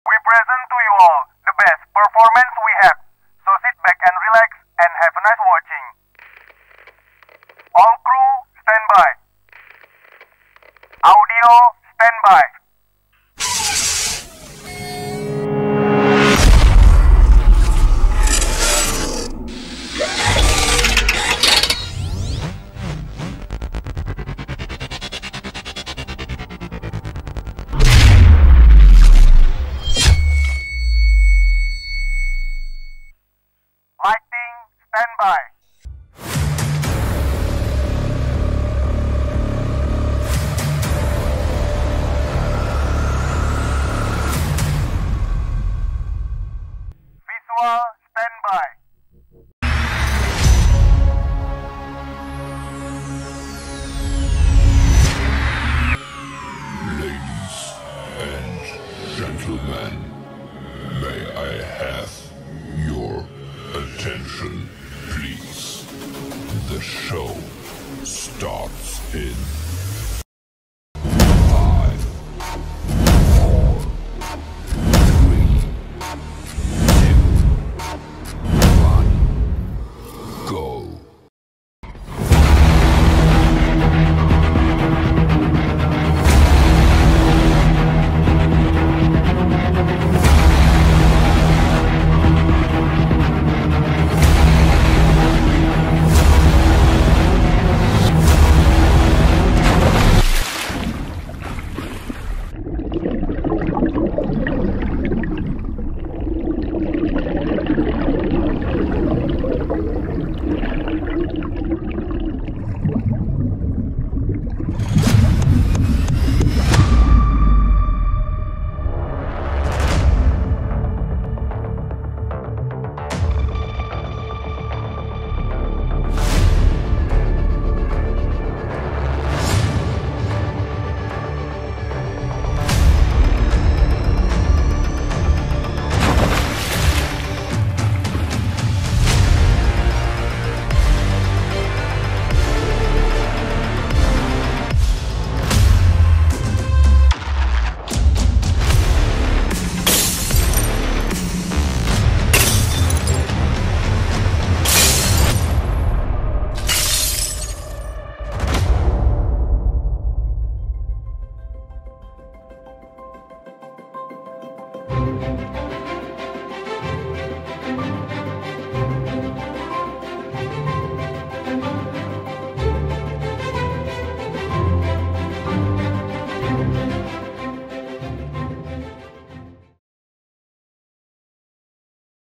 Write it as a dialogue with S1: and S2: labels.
S1: We present to you all the best performance we have. So sit back and relax and have a nice watching. All crew, stand by. Audio, stand by. Lighting, stand by. Visual, stand by.
S2: Ladies and gentlemen, may I have your attention, please? The show starts in